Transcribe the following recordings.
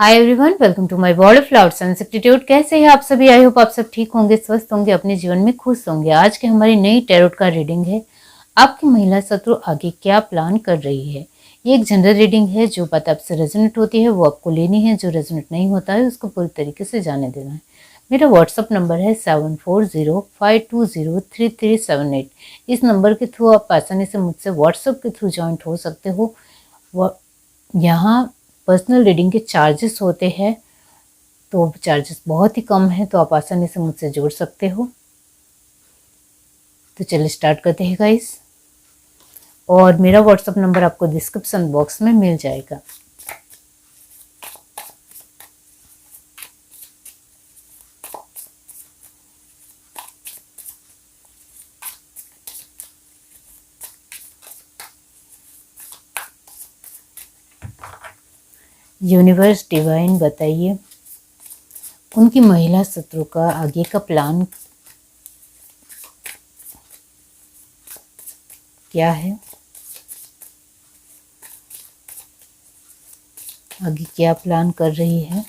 Hi everyone, welcome to my world of clouds and substitute. कैसे हैं आप सभी? आई होप आप सब ठीक होंगे, स्वस्थ होंगे, अपने जीवन में खुश होंगे। आज की हमारी नई टैरोट का रीडिंग है, आपकी महिला शत्रु आगे क्या प्लान कर रही है। ये एक जनरल रीडिंग है। जो बात आपसे रेजोनेट होती है वो आपको लेनी है, जो रेजोनेट नहीं होता है उसको पूरी तरीके से जाने देना है। मेरा व्हाट्सअप नंबर है 7405203378। इस नंबर के थ्रू आप आसानी से मुझसे व्हाट्सएप के थ्रू ज्वाइंट हो सकते हो। यहाँ पर्सनल रीडिंग के चार्जेस होते हैं, तो चार्जेस बहुत ही कम है, तो आप आसानी से मुझसे जुड़ सकते हो। तो चलिए स्टार्ट करते हैं गाइस। और मेरा व्हाट्सएप नंबर आपको डिस्क्रिप्शन बॉक्स में मिल जाएगा। यूनिवर्स डिवाइन बताइए उनकी महिला शत्रु का आगे का प्लान क्या है, आगे क्या प्लान कर रही है।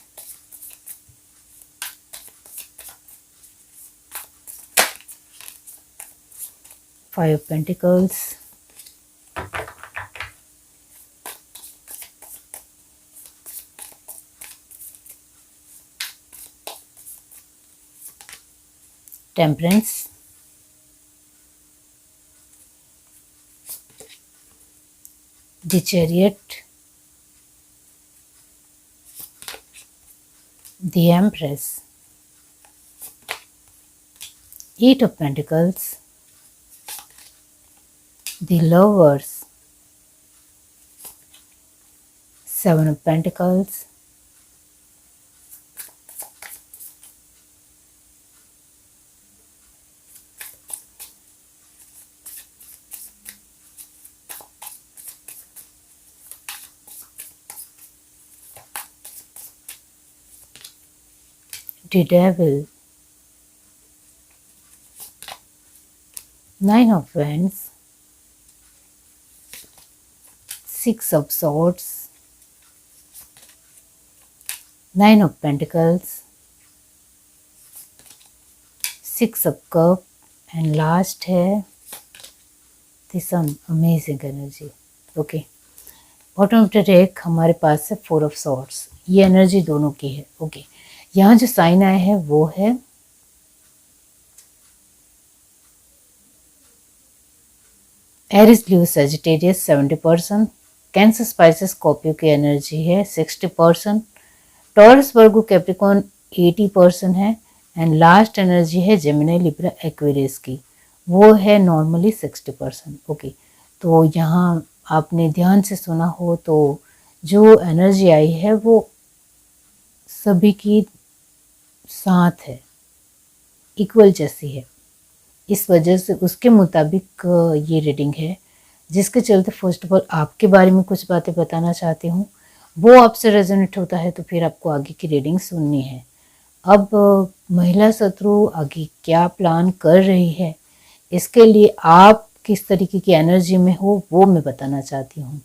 Five of pentacles, temperance, the chariot, the empress, eight of pentacles, the lovers, seven of pentacles, the devil, nine of wands, six of swords, nine of pentacles, six of cup and last है the sun. Amazing energy. Okay, bottom of the deck हमारे पास है four of swords. ये energy दोनों की है। Okay, यहाँ जो साइन आया है वो है एरिस, लियो, सजिटेरियस 70%, कैंसर, स्पाइसेस, स्कॉर्पियो की एनर्जी है 60%, टॉरस, वर्गो, कैप्रिकॉर्न 80% है, एंड लास्ट एनर्जी है जेमिनी, लिब्रा, एक्वेरियस की, वो है नॉर्मली 60%। ओके, तो यहाँ आपने ध्यान से सुना हो तो जो एनर्जी आई है वो सभी की साथ है, इक्वल जैसी है। इस वजह से उसके मुताबिक ये रीडिंग है, जिसके चलते फर्स्ट ऑफ ऑल आपके बारे में कुछ बातें बताना चाहती हूँ। वो आपसे रेजोनेट होता है तो फिर आपको आगे की रीडिंग सुननी है। अब महिला शत्रु आगे क्या प्लान कर रही है, इसके लिए आप किस तरीके की एनर्जी में हो वो मैं बताना चाहती हूँ।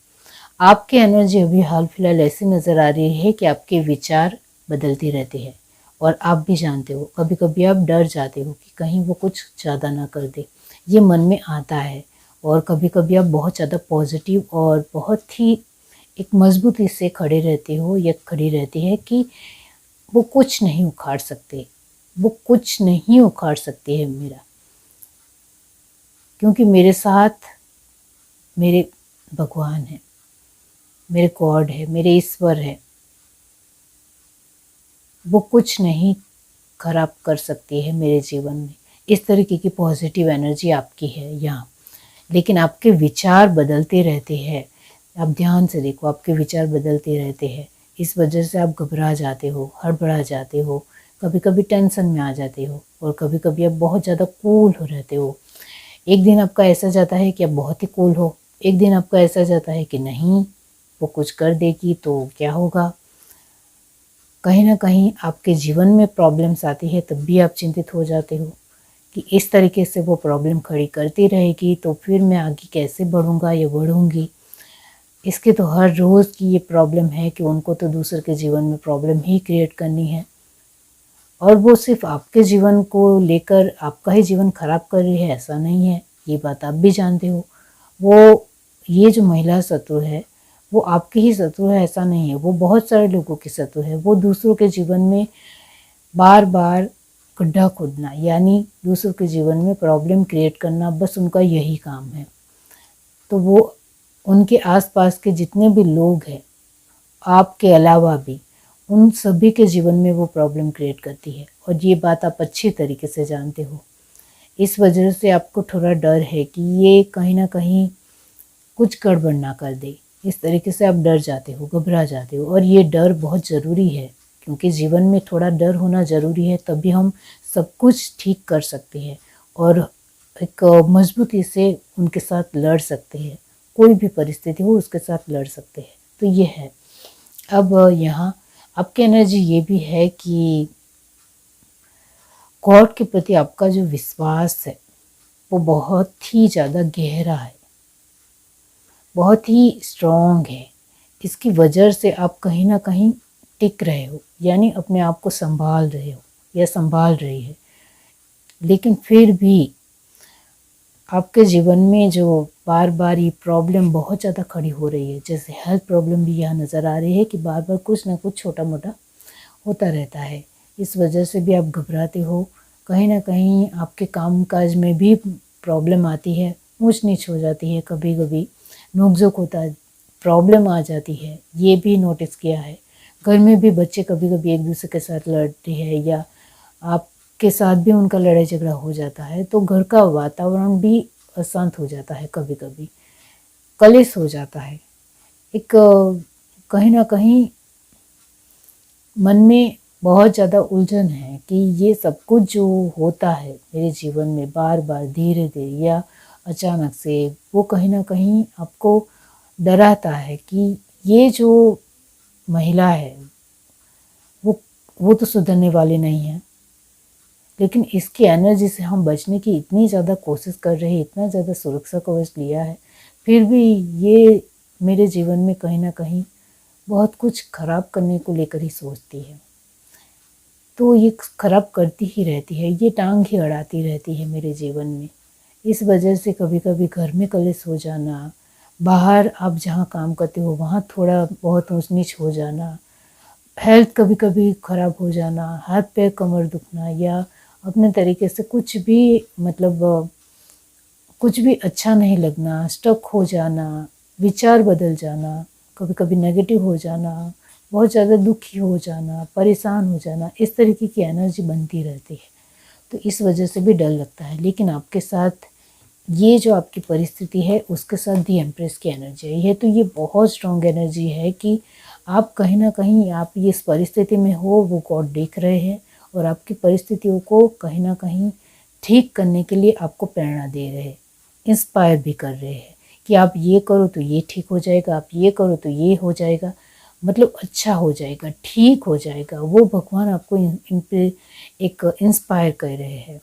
आपकी एनर्जी अभी हाल फिलहाल ऐसी नज़र आ रही है कि आपके विचार बदलते रहते हैं, और आप भी जानते हो कभी कभी आप डर जाते हो कि कहीं वो कुछ ज़्यादा ना कर दे, ये मन में आता है। और कभी कभी आप बहुत ज़्यादा पॉजिटिव और बहुत ही एक मजबूती से खड़े रहते हो या खड़ी रहती है कि वो कुछ नहीं उखाड़ सकते, वो कुछ नहीं उखाड़ सकते हैं मेरा, क्योंकि मेरे साथ मेरे भगवान है, मेरे गॉड है, मेरे ईश्वर है, वो कुछ नहीं खराब कर सकती है मेरे जीवन में। इस तरीके की पॉजिटिव एनर्जी आपकी है यहाँ। लेकिन आपके विचार बदलते रहते हैं, आप ध्यान से देखो, आपके विचार बदलते रहते हैं। इस वजह से आप घबरा जाते हो, हड़बड़ा जाते हो, कभी कभी टेंशन में आ जाते हो, और कभी कभी आप बहुत ज़्यादा कूल हो रहते हो। एक दिन आपका ऐसा जाता है कि आप बहुत ही कूल हो, एक दिन आपका ऐसा जाता है कि नहीं वो कुछ कर देगी तो क्या होगा। कहीं ना कहीं आपके जीवन में प्रॉब्लम्स आती है तब भी आप चिंतित हो जाते हो कि इस तरीके से वो प्रॉब्लम खड़ी करती रहेगी तो फिर मैं आगे कैसे बढ़ूँगा या बढ़ूँगी। इसके तो हर रोज़ की ये प्रॉब्लम है कि उनको तो दूसरे के जीवन में प्रॉब्लम ही क्रिएट करनी है, और वो सिर्फ आपके जीवन को लेकर आपका ही जीवन खराब कर रही है ऐसा नहीं है, ये बात आप भी जानते हो। वो ये जो महिला शत्रु है वो आपकी ही शत्रु है ऐसा नहीं है, वो बहुत सारे लोगों की शत्रु है। वो दूसरों के जीवन में बार बार गड्ढा खोदना, यानी दूसरों के जीवन में प्रॉब्लम क्रिएट करना, बस उनका यही काम है। तो वो उनके आसपास के जितने भी लोग हैं आपके अलावा भी, उन सभी के जीवन में वो प्रॉब्लम क्रिएट करती है, और ये बात आप अच्छी तरीके से जानते हो। इस वजह से आपको थोड़ा डर है कि ये कहीं ना कहीं कुछ गड़बड़ ना कर दे। इस तरीके से आप डर जाते हो, घबरा जाते हो, और ये डर बहुत ज़रूरी है, क्योंकि जीवन में थोड़ा डर होना ज़रूरी है, तभी हम सब कुछ ठीक कर सकते हैं और एक मजबूती से उनके साथ लड़ सकते हैं। कोई भी परिस्थिति हो उसके साथ लड़ सकते हैं। तो ये है। अब यहाँ आपकी एनर्जी ये भी है कि गॉड के प्रति आपका जो विश्वास है वो बहुत ही ज़्यादा गहरा है, बहुत ही स्ट्रॉन्ग है। इसकी वजह से आप कहीं ना कहीं टिक रहे हो, यानी अपने आप को संभाल रहे हो या संभाल रही है। लेकिन फिर भी आपके जीवन में जो बार बार ये प्रॉब्लम बहुत ज़्यादा खड़ी हो रही है, जैसे हेल्थ प्रॉब्लम भी यहाँ नज़र आ रही है कि बार बार कुछ ना कुछ छोटा मोटा होता रहता है। इस वजह से भी आप घबराते हो, कहीं ना कहीं आपके काम काज में भी प्रॉब्लम आती है, ऊंच नीच हो जाती है, कभी कभी नोकझोंक होता है, प्रॉब्लम आ जाती है, ये भी नोटिस किया है। घर में भी बच्चे कभी कभी एक दूसरे के साथ लड़ते हैं या आपके साथ भी उनका लड़ाई झगड़ा हो जाता है, तो घर का वातावरण भी अशांत हो जाता है, कभी कभी कलेश हो जाता है। एक कहीं ना कहीं मन में बहुत ज़्यादा उलझन है कि ये सब कुछ जो होता है मेरे जीवन में बार बार धीरे धीरे या अचानक से, वो कहीं ना कहीं आपको डराता है कि ये जो महिला है वो तो सुधरने वाली नहीं है। लेकिन इसकी एनर्जी से हम बचने की इतनी ज़्यादा कोशिश कर रहे हैं, इतना ज़्यादा सुरक्षा कवच लिया है, फिर भी ये मेरे जीवन में कहीं ना कहीं बहुत कुछ खराब करने को लेकर ही सोचती है। तो ये खराब करती ही रहती है, ये टांग ही अड़ाती रहती है मेरे जीवन में। इस वजह से कभी कभी घर में कलेश हो जाना, बाहर आप जहाँ काम करते हो वहाँ थोड़ा बहुत ऊंच नीच हो जाना, हेल्थ कभी कभी ख़राब हो जाना, हाथ पैर कमर दुखना, या अपने तरीके से कुछ भी मतलब कुछ भी अच्छा नहीं लगना, स्टक हो जाना, विचार बदल जाना, कभी कभी नेगेटिव हो जाना, बहुत ज़्यादा दुखी हो जाना, परेशान हो जाना, इस तरीके की एनर्जी बनती रहती है। तो इस वजह से भी डर लगता है। लेकिन आपके साथ ये जो आपकी परिस्थिति है उसके साथ दी एम्प्रेस की एनर्जी है, तो ये बहुत स्ट्रॉन्ग एनर्जी है कि आप कहीं ना कहीं आप ये इस परिस्थिति में हो, वो गॉड देख रहे हैं और आपकी परिस्थितियों को कहीं ना कहीं ठीक करने के लिए आपको प्रेरणा दे रहे हैं, इंस्पायर भी कर रहे हैं कि आप ये करो तो ये ठीक हो जाएगा, आप ये करो तो ये हो जाएगा, मतलब अच्छा हो जाएगा, ठीक हो जाएगा। वो भगवान आपको इन पे एक इंस्पायर कर रहे हैं,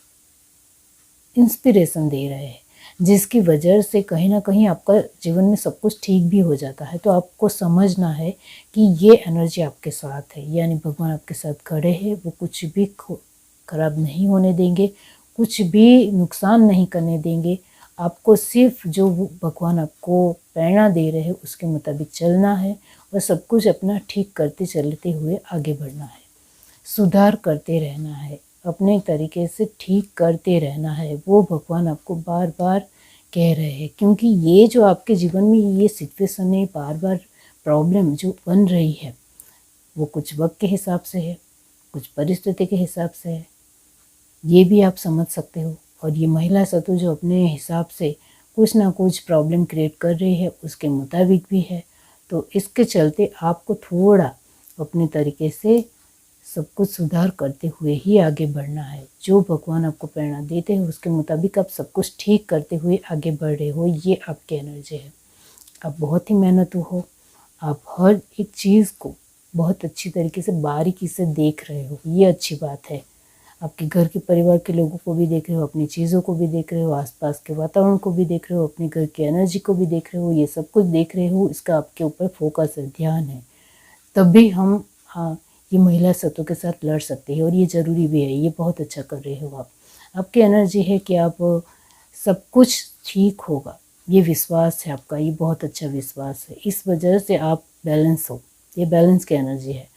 इंस्पिरेशन दे रहे हैं, जिसकी वजह से कहीं ना कहीं आपका जीवन में सब कुछ ठीक भी हो जाता है। तो आपको समझना है कि ये एनर्जी आपके साथ है, यानी भगवान आपके साथ खड़े हैं, वो कुछ भी खराब नहीं होने देंगे, कुछ भी नुकसान नहीं करने देंगे। आपको सिर्फ जो भगवान आपको प्रेरणा दे रहे हैं उसके मुताबिक चलना है और सब कुछ अपना ठीक करते चलते हुए आगे बढ़ना है, सुधार करते रहना है, अपने तरीके से ठीक करते रहना है। वो भगवान आपको बार बार कह रहे हैं, क्योंकि ये जो आपके जीवन में ये सिचुएशन है, बार बार प्रॉब्लम जो बन रही है, वो कुछ वक्त के हिसाब से है, कुछ परिस्थिति के हिसाब से है, ये भी आप समझ सकते हो। और ये महिला शत्रु जो अपने हिसाब से कुछ ना कुछ प्रॉब्लम क्रिएट कर रही है उसके मुताबिक भी है। तो इसके चलते आपको थोड़ा अपने तरीके से सब कुछ सुधार करते हुए ही आगे बढ़ना है। जो भगवान आपको प्रेरणा देते हैं उसके मुताबिक आप सब कुछ ठीक करते हुए आगे बढ़ रहे हो, ये आपकी एनर्जी है। आप बहुत ही मेहनतू हो, आप हर एक चीज़ को बहुत अच्छी तरीके से बारीकी से देख रहे हो, ये अच्छी बात है। आपके घर के परिवार के लोगों को भी देख रहे हो, अपनी चीज़ों को भी देख रहे हो, आसपास के वातावरण को भी देख रहे हो, अपने घर की एनर्जी को भी देख रहे हो, ये सब कुछ देख रहे हो। इसका आपके ऊपर फोकस है, ध्यान है, तभी हम ये महिला सत्व के साथ लड़ सकते हैं। और ये ज़रूरी भी है, ये बहुत अच्छा कर रहे हो आप। आपकी एनर्जी है कि आप सब कुछ ठीक होगा, ये विश्वास है आपका, ये बहुत अच्छा विश्वास है। इस वजह से आप बैलेंस हो, ये बैलेंस की एनर्जी है।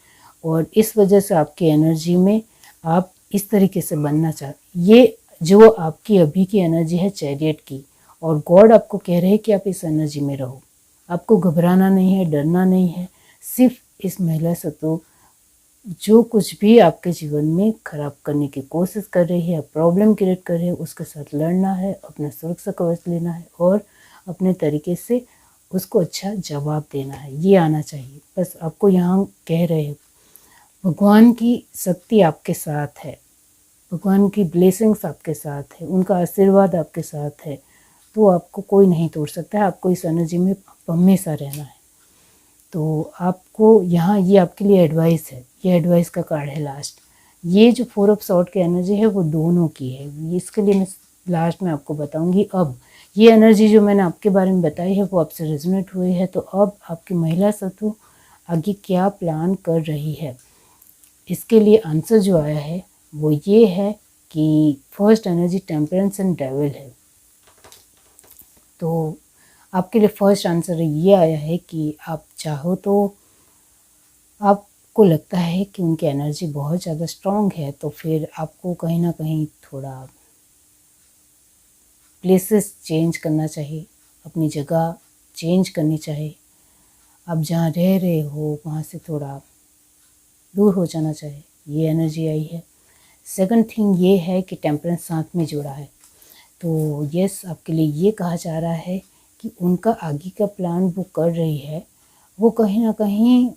और इस वजह से आपकी एनर्जी में आप इस तरीके से बनना चाहते, ये जो आपकी अभी की एनर्जी है चैरियट की, और गॉड आपको कह रहे हैं कि आप इस एनर्जी में रहो। आपको घबराना नहीं है, डरना नहीं है। सिर्फ इस महिला सत्व जो कुछ भी आपके जीवन में खराब करने की कोशिश कर रही है, प्रॉब्लम क्रिएट कर रही है, उसके साथ लड़ना है, अपना सुरक्षा कवच लेना है और अपने तरीके से उसको अच्छा जवाब देना है। ये आना चाहिए। बस आपको यहाँ कह रहे हैं भगवान की शक्ति आपके साथ है, भगवान की ब्लेसिंग्स आपके साथ है, उनका आशीर्वाद आपके साथ है, तो आपको कोई नहीं तोड़ सकता है। आपको इस एनर्जी में हमेशा रहना है। तो आपको यहाँ ये आपके लिए एडवाइस है, ये एडवाइस का कार्ड है लास्ट। ये जो 4 ऑफ सॉर्ड की एनर्जी है वो दोनों की है, इसके लिए मैं लास्ट में आपको बताऊंगी। अब ये एनर्जी जो मैंने आपके बारे में बताई है वो आपसे रेजोनेट हुई है, तो अब आपकी महिला सत्व आगे क्या प्लान कर रही है, इसके लिए आंसर जो आया है वो ये है कि first energy temperance and devil है। तो आपके लिए फर्स्ट आंसर ये आया है कि आप चाहो तो, आपको लगता है कि उनकी एनर्जी बहुत ज़्यादा स्ट्रॉन्ग है, तो फिर आपको कहीं ना कहीं थोड़ा प्लेसेस चेंज करना चाहिए, अपनी जगह चेंज करनी चाहिए। आप जहाँ रह रहे हो वहाँ से थोड़ा दूर हो जाना चाहिए, ये एनर्जी आई है। सेकंड थिंग ये है कि टेम्परेंस साथ में जुड़ा है, तो यस आपके लिए ये कहा जा रहा है कि उनका आगे का प्लान वो कर रही है, वो कहीं ना कहीं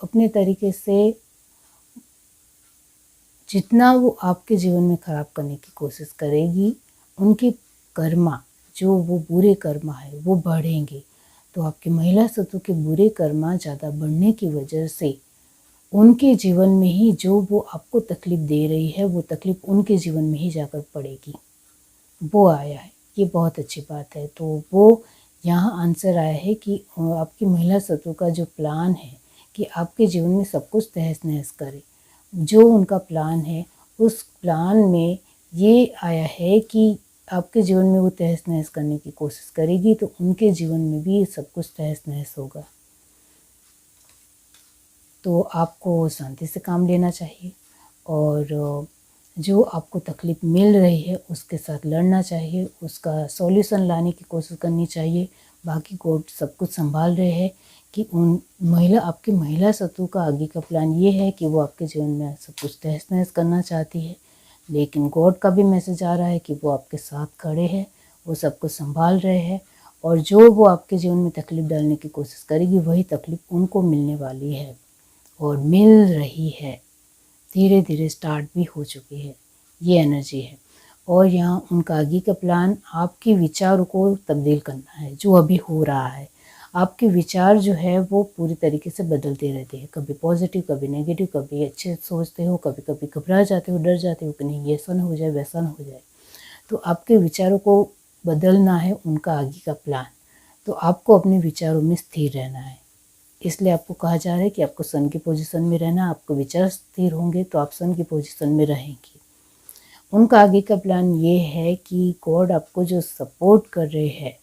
अपने तरीके से जितना वो आपके जीवन में ख़राब करने की कोशिश करेगी, उनकी कर्मा जो वो बुरे कर्मा है वो बढ़ेंगे। तो आपकी महिला सत्व के बुरे कर्मा ज़्यादा बढ़ने की वजह से उनके जीवन में ही जो वो आपको तकलीफ़ दे रही है, वो तकलीफ़ उनके जीवन में ही जाकर पड़ेगी। वो आया है, ये बहुत अच्छी बात है। तो वो यहाँ आंसर आया है कि आपकी महिला सत्व का जो प्लान है कि आपके जीवन में सब कुछ तहस नहस करे, जो उनका प्लान है उस प्लान में ये आया है कि आपके जीवन में वो तहस नहस करने की कोशिश करेगी, तो उनके जीवन में भी सब कुछ तहस नहस होगा। तो आपको शांति से काम लेना चाहिए और जो आपको तकलीफ़ मिल रही है उसके साथ लड़ना चाहिए, उसका सॉल्यूशन लाने की कोशिश करनी चाहिए। बाकी गॉड सब कुछ संभाल रहे हैं कि आपकी महिला सत्व का आगे का प्लान ये है कि वो आपके जीवन में सब कुछ तहस नहस करना चाहती है, लेकिन गॉड का भी मैसेज आ रहा है कि वो आपके साथ खड़े हैं, वो सब कुछ संभाल रहे हैं, और जो वो आपके जीवन में तकलीफ़ डालने की कोशिश करेगी वही तकलीफ़ उनको मिलने वाली है और मिल रही है, धीरे धीरे स्टार्ट भी हो चुकी है। ये एनर्जी है। और यहाँ उनका आगे का प्लान आपके विचारों को तब्दील करना है, जो अभी हो रहा है। आपके विचार जो है वो पूरी तरीके से बदलते रहते हैं, कभी पॉजिटिव कभी नेगेटिव, कभी अच्छे सोचते हो, कभी कभी घबरा जाते हो, डर जाते हो कि नहीं ऐसा ना हो जाए वैसा ना हो जाए। तो आपके विचारों को बदलना है उनका आगे का प्लान, तो आपको अपने विचारों में स्थिर रहना है। इसलिए आपको कहा जा रहा है कि आपको सन की पोजीशन में रहना, आपको विचार स्थिर होंगे तो आप सन की पोजीशन में रहेंगे। उनका आगे का प्लान ये है कि गॉड आपको जो सपोर्ट कर रहे हैं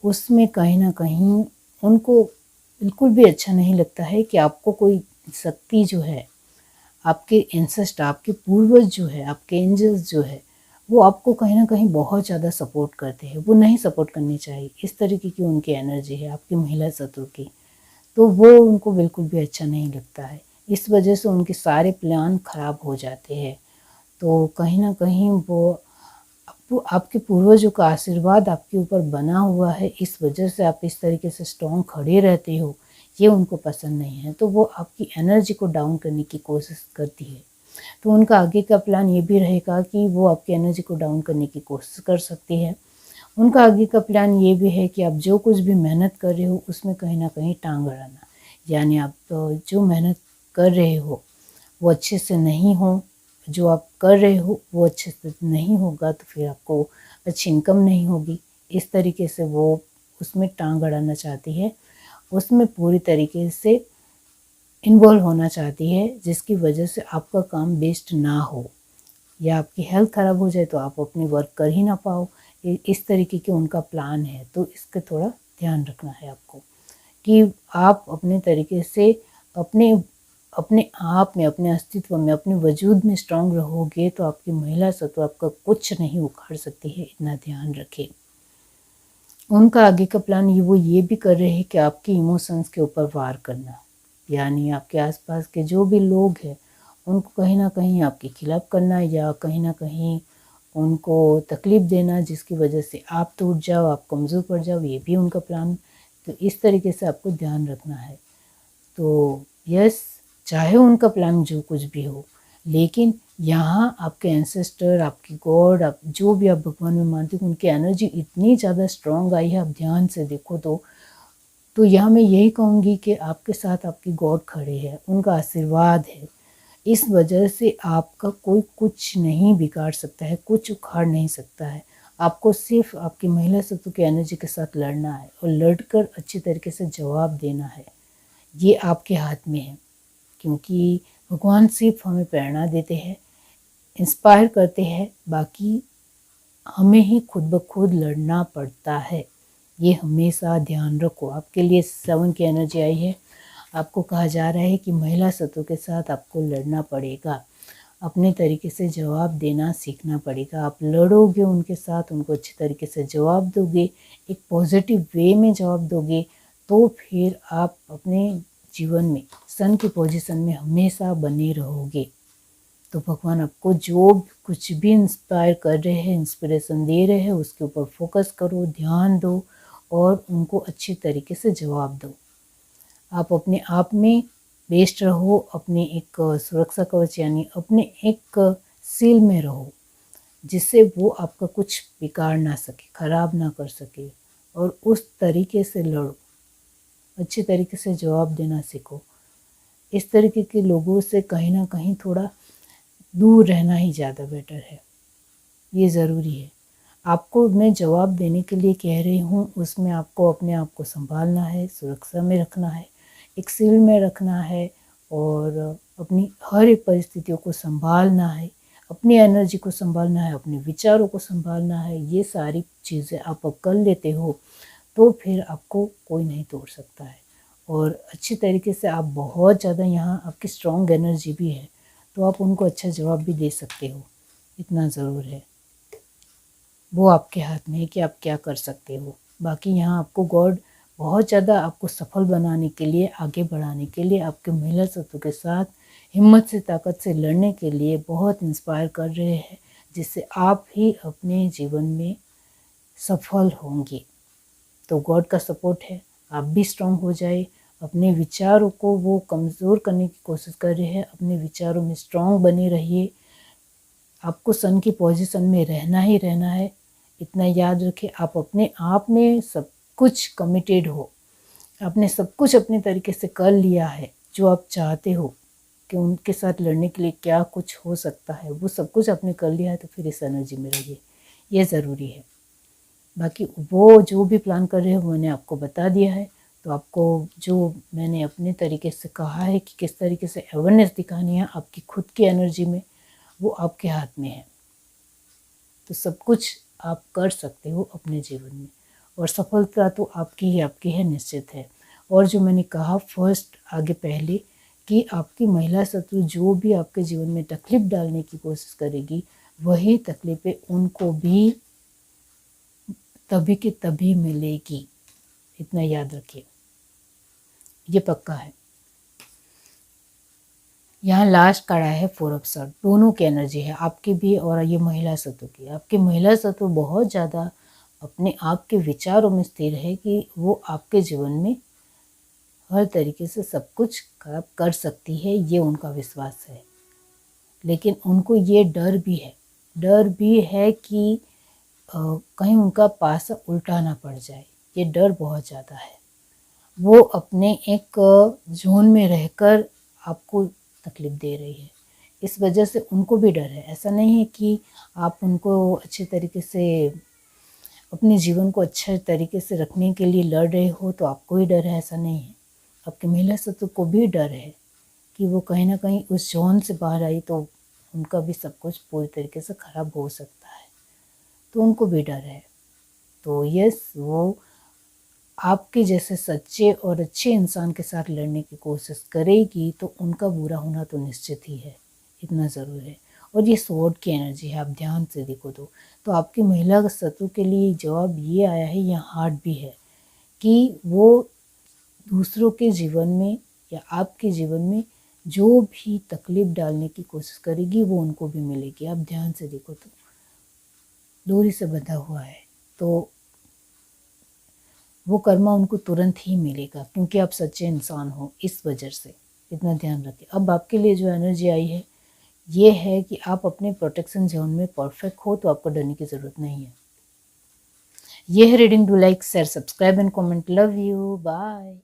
उसमें कहीं ना कहीं उनको बिल्कुल भी अच्छा नहीं लगता है कि आपको कोई शक्ति जो है, आपके एंसेस्टर, आपके पूर्वज जो है, आपके एंजल्स जो है, वो आपको कहीं ना कहीं बहुत ज़्यादा सपोर्ट करते हैं। वो नहीं सपोर्ट करनी चाहिए, इस तरीके की उनकी एनर्जी है आपकी महिला सत्व की, तो वो उनको बिल्कुल भी अच्छा नहीं लगता है। इस वजह से उनके सारे प्लान खराब हो जाते हैं। तो कहीं ना कहीं वो आपके पूर्वजों का आशीर्वाद आपके ऊपर बना हुआ है, इस वजह से आप इस तरीके से स्ट्रॉन्ग खड़े रहते हो, ये उनको पसंद नहीं है। तो वो आपकी एनर्जी को डाउन करने की कोशिश करती है। तो उनका आगे का प्लान ये भी रहेगा कि वो आपकी एनर्जी को डाउन करने की कोशिश कर सकती है। उनका आगे का प्लान ये भी है कि आप जो कुछ भी मेहनत कर रहे हो उसमें कहीं ना कहीं टांग अड़ाना, यानी आप जो मेहनत कर रहे हो वो अच्छे से नहीं हो, जो आप कर रहे हो वो अच्छे से नहीं होगा तो फिर आपको अच्छी इनकम नहीं होगी। इस तरीके से वो उसमें टांग अड़ाना चाहती है, उसमें पूरी तरीके से इन्वॉल्व होना चाहती है, जिसकी वजह से आपका काम वेस्ट ना हो या आपकी हेल्थ ख़राब हो जाए तो आप अपनी वर्क कर ही ना पाओ। इस तरीके के उनका प्लान है, तो इसका थोड़ा ध्यान रखना है आपको कि आप अपने तरीके से अपने अपने आप में, अपने अस्तित्व में, अपने वजूद में स्ट्रांग रहोगे तो आपकी महिला सत्व आपका कुछ नहीं उखाड़ सकती है, इतना ध्यान रखें। उनका आगे का प्लान वो ये भी कर रहे हैं कि आपके इमोशंस के ऊपर वार करना, यानी आपके आसपास के जो भी लोग हैं उनको कहीं ना कहीं आपके खिलाफ करना या कहीं ना कहीं उनको तकलीफ़ देना, जिसकी वजह से आप टूट जाओ, आप कमज़ोर पड़ जाओ, ये भी उनका प्लान। तो इस तरीके से आपको ध्यान रखना है। तो यस, चाहे उनका प्लान जो कुछ भी हो, लेकिन यहाँ आपके एंसेस्टर, आपकी गॉड, आप जो भी आप भगवान में मानते हो, उनकी एनर्जी इतनी ज़्यादा स्ट्रॉन्ग आई है, आप ध्यान से देखो तो यहाँ मैं यही कहूँगी कि आपके साथ आपकी गॉड खड़े हैं, उनका आशीर्वाद है। इस वजह से आपका कोई कुछ नहीं बिगाड़ सकता है, कुछ उखाड़ नहीं सकता है। आपको सिर्फ आपकी महिला सत्व की एनर्जी के साथ लड़ना है और लड़कर अच्छी तरीके से जवाब देना है। ये आपके हाथ में है, क्योंकि भगवान सिर्फ हमें प्रेरणा देते हैं, इंस्पायर करते हैं, बाकी हमें ही खुद ब खुद लड़ना पड़ता है। ये हमेशा ध्यान रखो। आपके लिए 7 की एनर्जी आई है, आपको कहा जा रहा है कि महिला सत्व के साथ आपको लड़ना पड़ेगा, अपने तरीके से जवाब देना सीखना पड़ेगा। आप लड़ोगे उनके साथ, उनको अच्छी तरीके से जवाब दोगे, एक पॉजिटिव वे में जवाब दोगे, तो फिर आप अपने जीवन में सन की पोजीशन में हमेशा बने रहोगे। तो भगवान आपको जो कुछ भी इंस्पायर कर रहे हैं, इंस्पिरेशन दे रहे हैं, उसके ऊपर फोकस करो, ध्यान दो और उनको अच्छी तरीके से जवाब दो। आप अपने आप में बेस्ट रहो, अपने एक सुरक्षा कवच यानी अपने एक सील में रहो, जिससे वो आपका कुछ बिगाड़ ना सके, ख़राब ना कर सके, और उस तरीके से लड़ो, अच्छी तरीके से जवाब देना सीखो। इस तरीके के लोगों से कहीं ना कहीं थोड़ा दूर रहना ही ज़्यादा बेटर है, ये ज़रूरी है। आपको मैं जवाब देने के लिए कह रही हूँ, उसमें आपको अपने आप को संभालना है, सुरक्षा में रखना है, एक सील में रखना है और अपनी हर एक परिस्थितियों को संभालना है, अपनी एनर्जी को संभालना है, अपने विचारों को संभालना है। ये सारी चीज़ें आप कर लेते हो तो फिर आपको कोई नहीं तोड़ सकता है। और अच्छी तरीके से आप बहुत ज़्यादा, यहाँ आपकी स्ट्रॉन्ग एनर्जी भी है, तो आप उनको अच्छा जवाब भी दे सकते हो, इतना ज़रूर है। वो आपके हाथ में है कि आप क्या कर सकते हो। बाकी यहाँ आपको गॉड बहुत ज़्यादा आपको सफल बनाने के लिए, आगे बढ़ाने के लिए, आपके महिला सत्व के साथ हिम्मत से, ताकत से लड़ने के लिए बहुत इंस्पायर कर रहे हैं, जिससे आप ही अपने जीवन में सफल होंगे। तो गॉड का सपोर्ट है, आप भी स्ट्रांग हो जाए। अपने विचारों को वो कमज़ोर करने की कोशिश कर रहे हैं, अपने विचारों में स्ट्रांग बने रहिए। आपको सन की पोजीशन में रहना ही रहना है, इतना याद रखें। आप अपने आप में सब कुछ कमिटेड हो, आपने सब कुछ अपने तरीके से कर लिया है, जो आप चाहते हो कि उनके साथ लड़ने के लिए क्या कुछ हो सकता है, वो सब कुछ आपने कर लिया है। तो फिर इस एनर्जी में रहिए, ये ज़रूरी है। बाकी वो जो भी प्लान कर रहे हो मैंने आपको बता दिया है, तो आपको जो मैंने अपने तरीके से कहा है कि किस तरीके से अवेयरनेस दिखानी है आपकी खुद की एनर्जी में, वो आपके हाथ में है। तो सब कुछ आप कर सकते हो अपने जीवन में, और सफलता तो आपकी है, निश्चित है। और जो मैंने कहा फर्स्ट आगे पहले कि आपकी महिला शत्रु जो भी आपके जीवन में तकलीफ़ डालने की कोशिश करेगी, वही तकलीफ़ें उनको भी तभी के तभी मिलेगी, इतना याद रखिए, ये पक्का है। यहाँ लास्ट कार्ड आया है 4 ऑफ सॉर्ड, दोनों की एनर्जी है, आपकी भी और ये महिला सत्व की। आपकी महिला सत्व बहुत ज़्यादा अपने आप के विचारों में स्थिर है कि वो आपके जीवन में हर तरीके से सब कुछ खराब कर सकती है, ये उनका विश्वास है। लेकिन उनको ये डर भी है कि कहीं उनका पासा उल्टा ना पड़ जाए, ये डर बहुत ज़्यादा है। वो अपने एक जोन में रहकर आपको तकलीफ़ दे रही है, इस वजह से उनको भी डर है। ऐसा नहीं है कि आप उनको अच्छे तरीके से अपने जीवन को अच्छे तरीके से रखने के लिए लड़ रहे हो तो आपको ही डर है, ऐसा नहीं है। आपके महिला शत्रु को भी डर है कि वो कहीं ना कहीं उस जोन से बाहर आई तो उनका भी सब कुछ पूरी तरीके से खराब हो सकता है, तो उनको भी डर है। तो यस, वो आपके जैसे सच्चे और अच्छे इंसान के साथ लड़ने की कोशिश करेगी तो उनका बुरा होना तो निश्चित ही है, इतना ज़रूर है। और ये स्वॉर्ड की एनर्जी है, आप ध्यान से देखो तो आपकी महिला शत्रु के लिए जवाब ये आया है, या हार्ट भी है कि वो दूसरों के जीवन में या आपके जीवन में जो भी तकलीफ डालने की कोशिश करेगी वो उनको भी मिलेगी। आप ध्यान से देखो तो डोरी से बंधा हुआ है, तो वो कर्मा उनको तुरंत ही मिलेगा क्योंकि आप सच्चे इंसान हो, इस वजह से इतना ध्यान रखें। अब आपके लिए जो एनर्जी आई है ये है कि आप अपने प्रोटेक्शन जोन में परफेक्ट हो, तो आपको डरने की ज़रूरत नहीं है। ये है reading. Do like, share, subscribe and comment. Love you, bye.